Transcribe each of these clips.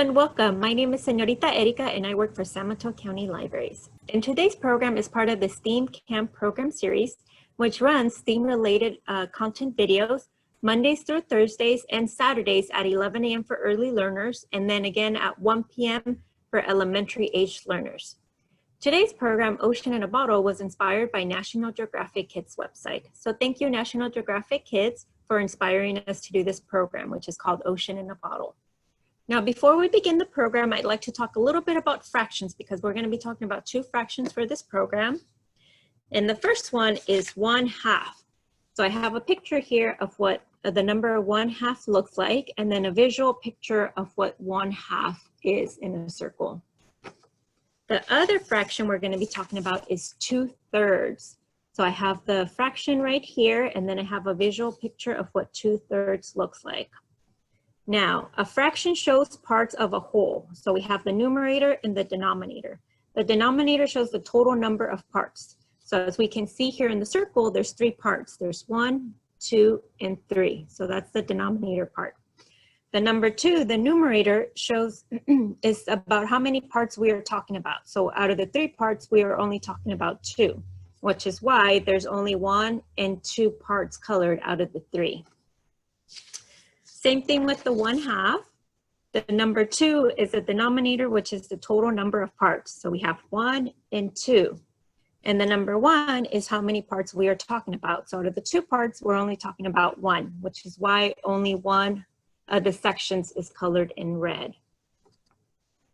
and welcome. My name is Señorita Erika and I work for San Mateo County Libraries. And today's program is part of the STEAM Camp program series, which runs STEAM-related content videos Mondays through Thursdays and Saturdays at 11 a.m. for early learners, and then again at 1 p.m. for elementary-aged learners. Today's program, Ocean in a Bottle, was inspired by National Geographic Kids website. So thank you, National Geographic Kids, for inspiring us to do this program, which is called Ocean in a Bottle. Now, before we begin the program, I'd like to talk a little bit about fractions because we're going to be talking about two fractions for this program. And the first one is 1/2. So I have a picture here of what the number 1/2 looks like, and then a visual picture of what 1/2 is in a circle. The other fraction we're going to be talking about is 2/3. So I have the fraction right here, and then I have a visual picture of what 2/3 looks like. Now, a fraction shows parts of a whole. So we have the numerator and the denominator. The denominator shows the total number of parts. So as we can see here in the circle, there's 3 parts. There's 1, 2, and 3. So that's the denominator part. The number 2, the numerator, shows is about how many parts we are talking about. So out of the 3 parts, we are only talking about 2, which is why there's only 1 and 2 parts colored out of the 3. Same thing with the 1/2. The number 2 is the denominator, which is the total number of parts. So we have 1 and 2. And the number 1 is how many parts we are talking about. So out of the 2 parts, we're only talking about 1, which is why only one of the sections is colored in red.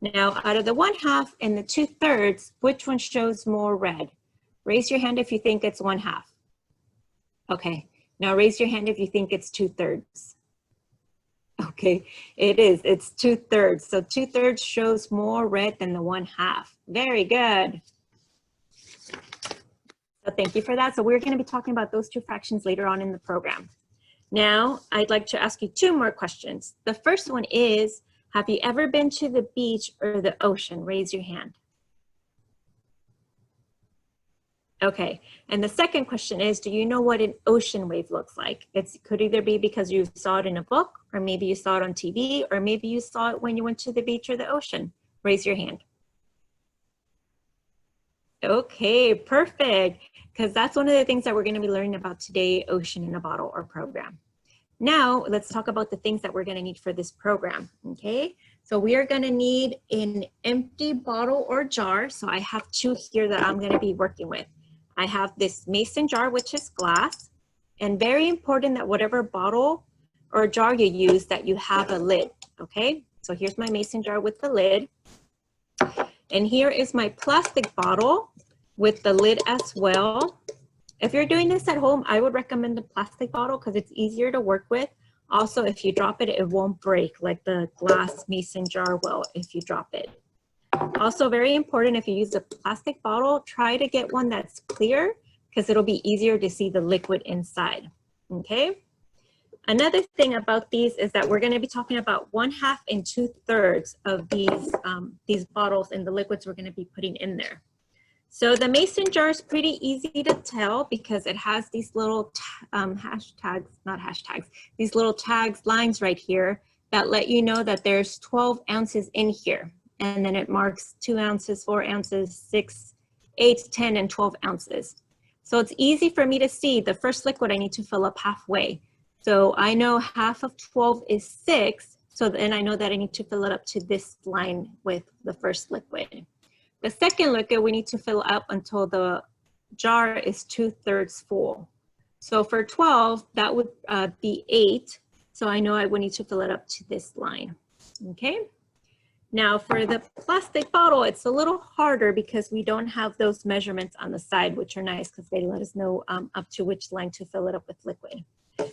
Now, out of the 1/2 and the 2/3, which one shows more red? Raise your hand if you think it's 1/2. Okay, now raise your hand if you think it's 2/3. Okay, it is. It's 2/3. So 2/3 shows more red than the 1/2. Very good. So thank you for that. So we're going to be talking about those 2 fractions later on in the program. Now, I'd like to ask you 2 more questions. The first one is, have you ever been to the beach or the ocean? Raise your hand. Okay, and the second question is, do you know what an ocean wave looks like? It could either be because you saw it in a book, or maybe you saw it on TV, or maybe you saw it when you went to the beach or the ocean. Raise your hand. Okay, perfect, because that's one of the things that we're going to be learning about today, Ocean in a Bottle, or program. Now, let's talk about the things that we're going to need for this program, okay? So we are going to need an empty bottle or jar. So I have 2 here that I'm going to be working with. I have this mason jar, which is glass, and very important that whatever bottle or jar you use, that you have a lid, okay? So here's my mason jar with the lid. And here is my plastic bottle with the lid as well. If you're doing this at home, I would recommend the plastic bottle because it's easier to work with. Also, if you drop it, it won't break like the glass mason jar will if you drop it. Also, very important, if you use a plastic bottle, try to get one that's clear because it'll be easier to see the liquid inside, okay? Another thing about these is that we're gonna be talking about 1/2 and 2/3 of these bottles and the liquids we're gonna be putting in there. So the mason jar is pretty easy to tell because it has these little these little tags, lines right here that let you know that there's 12 ounces in here. And then it marks 2 ounces, 4 ounces, 6, 8, 10, and 12 ounces. So it's easy for me to see the first liquid I need to fill up halfway. So I know 1/2 of 12 is 6, so then I know that I need to fill it up to this line with the first liquid. The second liquid we need to fill up until the jar is 2/3 full. So for 12, that would be 8, so I know I would need to fill it up to this line, okay? Now for the plastic bottle, it's a little harder because we don't have those measurements on the side, which are nice because they let us know up to which line to fill it up with liquid,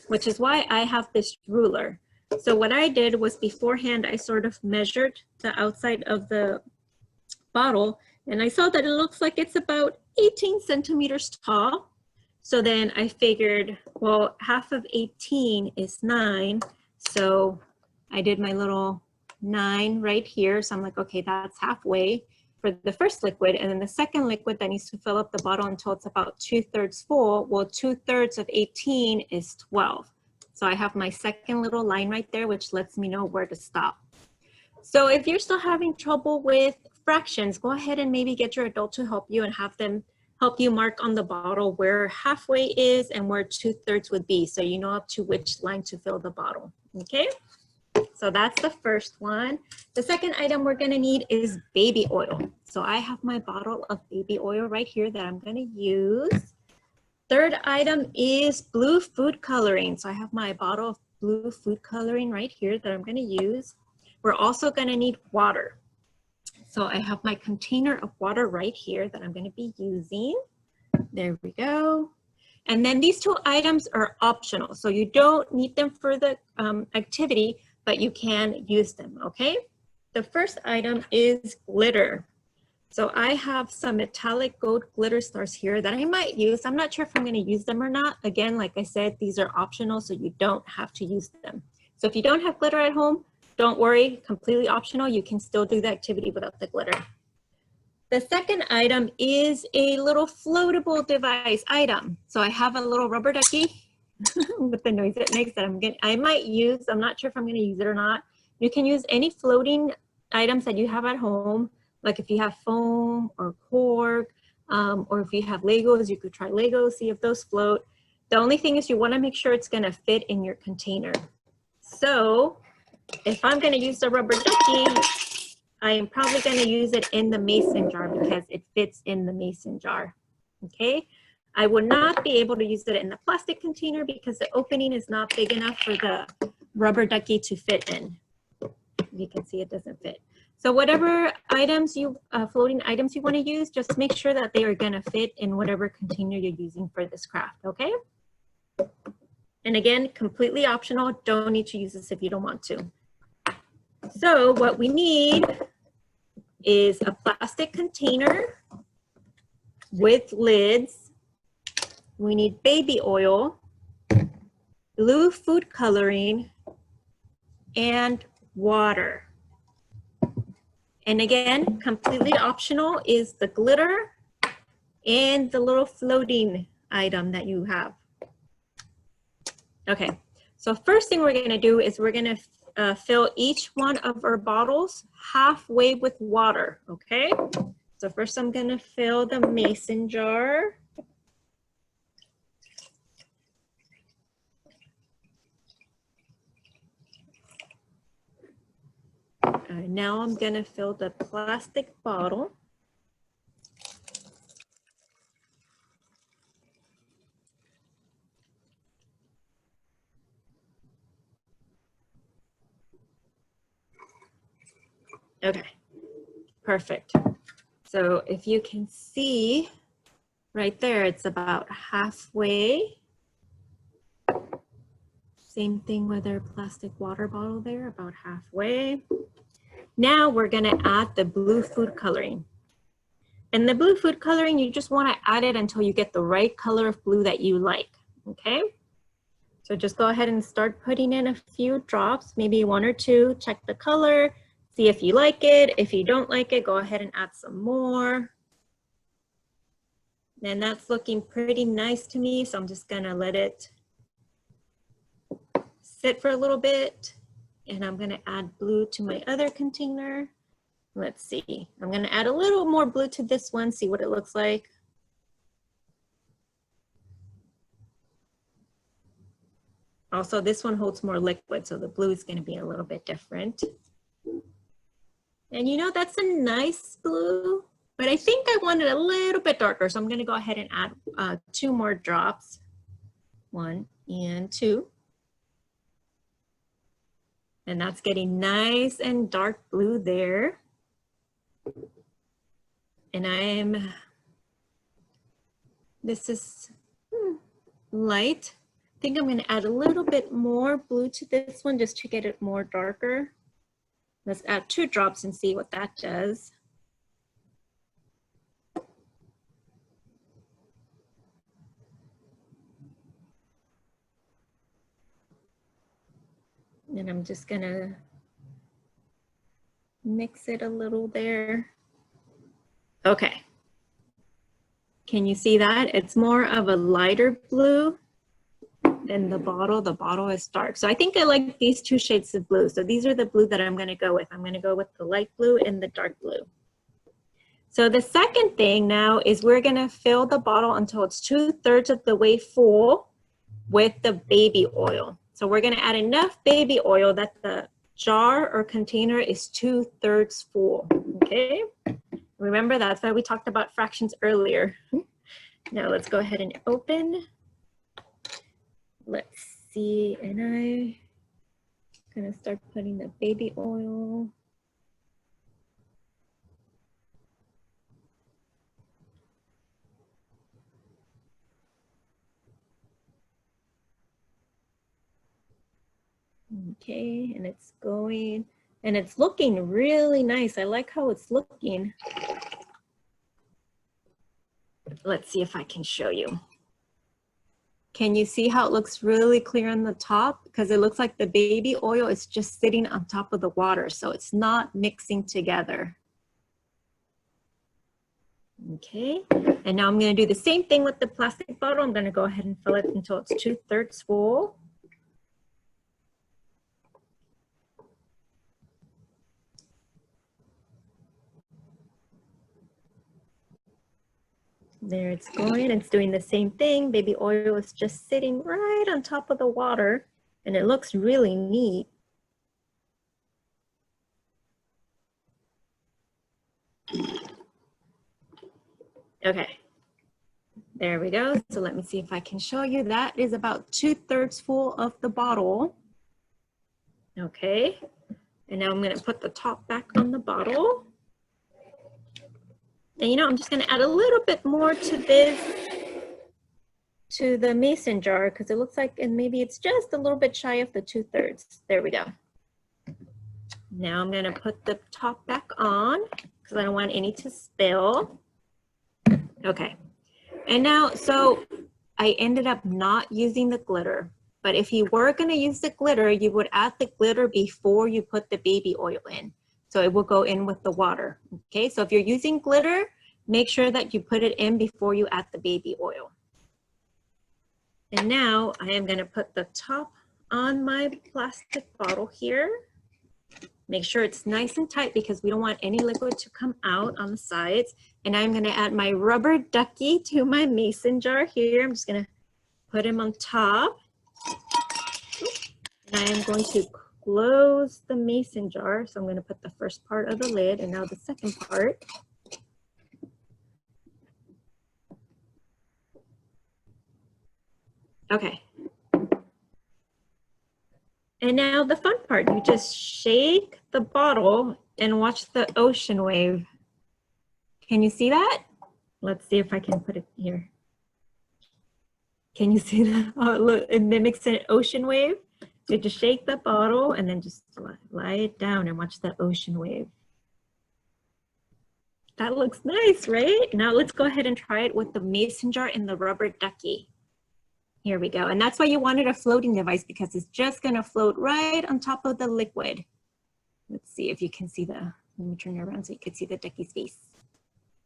which is why I have this ruler. So what I did was beforehand, I sort of measured the outside of the bottle and I saw that it looks like it's about 18 centimeters tall. So then I figured, well, 1/2 of 18 is 9. So I did my little 9 right here. So I'm like, okay, that's halfway for the first liquid. And then the second liquid that needs to fill up the bottle until it's about 2/3 full. Well, 2/3 of 18 is 12. So I have my second little line right there, which lets me know where to stop. So if you're still having trouble with fractions, go ahead and maybe get your adult to help you and have them help you mark on the bottle where halfway is and where 2/3 would be, so you know up to which line to fill the bottle, okay? So that's the first one. The second item we're gonna need is baby oil. So I have my bottle of baby oil right here that I'm gonna use. Third item is blue food coloring. So I have my bottle of blue food coloring right here that I'm gonna use. We're also gonna need water. So I have my container of water right here that I'm gonna be using. There we go. And then these two items are optional. So you don't need them for the activity, but you can use them, okay? The first item is glitter. So I have some metallic gold glitter stars here that I might use. I'm not sure if I'm gonna use them or not. Again, like I said, these are optional, so you don't have to use them. So if you don't have glitter at home, don't worry, completely optional. You can still do the activity without the glitter. The second item is a little floatable device item. So I have a little rubber ducky with the noise it makes that I might use. I'm not sure if I'm gonna use it or not. You can use any floating items that you have at home, like if you have foam or cork, or if you have Legos, you could try Legos, see if those float. The only thing is you wanna make sure it's gonna fit in your container. So if I'm gonna use the rubber ducky, I am probably gonna use it in the mason jar because it fits in the mason jar, okay? I would not be able to use it in the plastic container because the opening is not big enough for the rubber ducky to fit in. You can see it doesn't fit. So whatever items floating items you wanna use, just make sure that they are gonna fit in whatever container you're using for this craft, okay? And again, completely optional, don't need to use this if you don't want to. So what we need is a plastic container with lids. We need baby oil, blue food coloring, and water. And again, completely optional is the glitter and the little floating item that you have. Okay, so first thing we're gonna do is we're gonna fill each one of our bottles halfway with water, okay? So first I'm gonna fill the mason jar. Now I'm gonna fill the plastic bottle. Okay, perfect. So if you can see right there, it's about halfway. Same thing with our plastic water bottle there, about halfway. Now we're gonna add the blue food coloring. And the blue food coloring, you just wanna add it until you get the right color of blue that you like, okay? So just go ahead and start putting in a few drops, maybe 1 or 2, check the color, see if you like it. If you don't like it, go ahead and add some more. And that's looking pretty nice to me, so I'm just gonna let it sit for a little bit. And I'm gonna add blue to my other container. Let's see, I'm gonna add a little more blue to this one, see what it looks like. Also, this one holds more liquid, so the blue is gonna be a little bit different. And you know, that's a nice blue, but I think I want it a little bit darker, so I'm gonna go ahead and add 2 more drops. 1 and 2. And that's getting nice and dark blue there. And this is light. I think I'm gonna add a little bit more blue to this one just to get it more darker. Let's add 2 drops and see what that does. And I'm just gonna mix it a little there. Okay. Can you see that? It's more of a lighter blue. And the bottle is dark. So I think I like these two shades of blue. So these are the blue that I'm gonna go with. I'm gonna go with the light blue and the dark blue. So the second thing now is we're gonna fill the bottle until it's 2/3 of the way full with the baby oil. So we're gonna add enough baby oil that the jar or container is 2/3 full, okay? Remember, that's why we talked about fractions earlier. Now let's go ahead and open. Let's see, and I'm gonna start putting the baby oil. Okay, and it's going, and it's looking really nice. I like how it's looking. Let's see if I can show you. Can you see how it looks really clear on the top? Because it looks like the baby oil is just sitting on top of the water, so it's not mixing together. Okay, and now I'm gonna do the same thing with the plastic bottle. I'm gonna go ahead and fill it until it's 2/3 full. There it's going, it's doing the same thing. Baby oil is just sitting right on top of the water, and it looks really neat. Okay, there we go. So let me see if I can show you. That is about 2/3 full of the bottle. Okay, and now I'm gonna put the top back on the bottle. And you know, I'm just gonna add a little bit more to this, to the mason jar, because it looks like, and maybe it's just a little bit shy of the 2/3. There we go. Now I'm gonna put the top back on because I don't want any to spill. Okay, and now, so I ended up not using the glitter, but if you were gonna use the glitter, you would add the glitter before you put the baby oil in. So it will go in with the water, okay? So if you're using glitter, make sure that you put it in before you add the baby oil. And now I am gonna put the top on my plastic bottle here. Make sure it's nice and tight because we don't want any liquid to come out on the sides. And I'm gonna add my rubber ducky to my mason jar here. I'm just gonna put him on top. And I am going to close the mason jar. So I'm gonna put the first part of the lid and now the second part. Okay. And now the fun part, you just shake the bottle and watch the ocean wave. Can you see that? Let's see if I can put it here. Can you see that? Oh, look, it mimics an ocean wave. You just shake the bottle and then just lie it down and watch the ocean wave. That looks nice, right? Now let's go ahead and try it with the mason jar and the rubber ducky. Here we go. And that's why you wanted a floating device, because it's just gonna float right on top of the liquid. Let's see if you can see the, let me turn it around so you can see the ducky's face.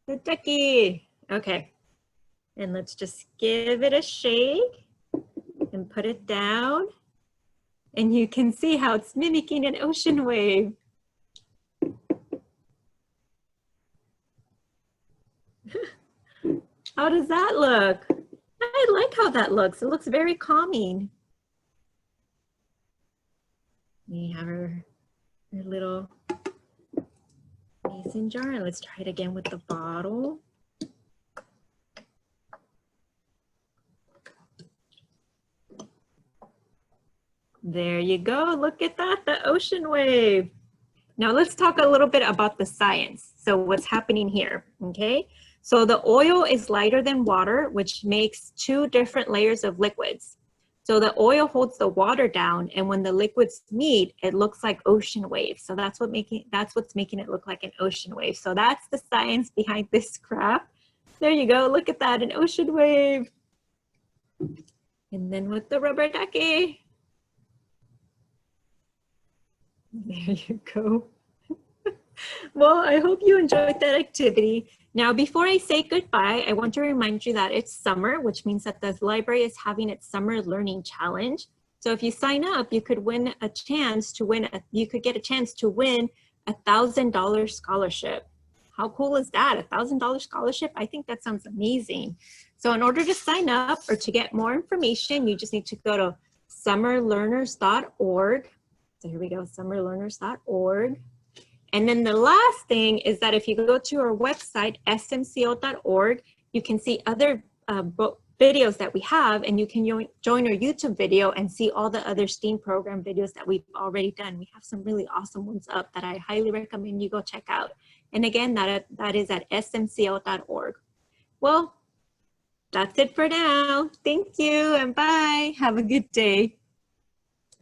The ducky, okay. And let's just give it a shake and put it down. And you can see how it's mimicking an ocean wave. How does that look? I like how that looks. It looks very calming. We have our little mason jar, and let's try it again with the bottle. There you go. Look at that, the ocean wave. Now let's talk a little bit about the science. So what's happening here, okay? So the oil is lighter than water, which makes two different layers of liquids. So the oil holds the water down, and when the liquids meet, it looks like ocean waves. So that's what's making it look like an ocean wave. So that's the science behind this craft. There you go, look at that, an ocean wave. And then with the rubber ducky. There you go. Well, I hope you enjoyed that activity. Now, before I say goodbye, I want to remind you that it's summer, which means that the library is having its summer learning challenge. So if you sign up, you could win a chance to win, you could get a chance to win $1,000 scholarship. How cool is that? $1,000 scholarship? I think that sounds amazing. So in order to sign up or to get more information, you just need to go to summerlearners.org. So here we go, summerlearners.org. And then the last thing is that if you go to our website, smco.org, you can see other videos that we have, and you can join our YouTube video and see all the other STEAM program videos that we've already done. We have some really awesome ones up that I highly recommend you go check out. And again, that is at smco.org. Well, that's it for now. Thank you and bye. Have a good day.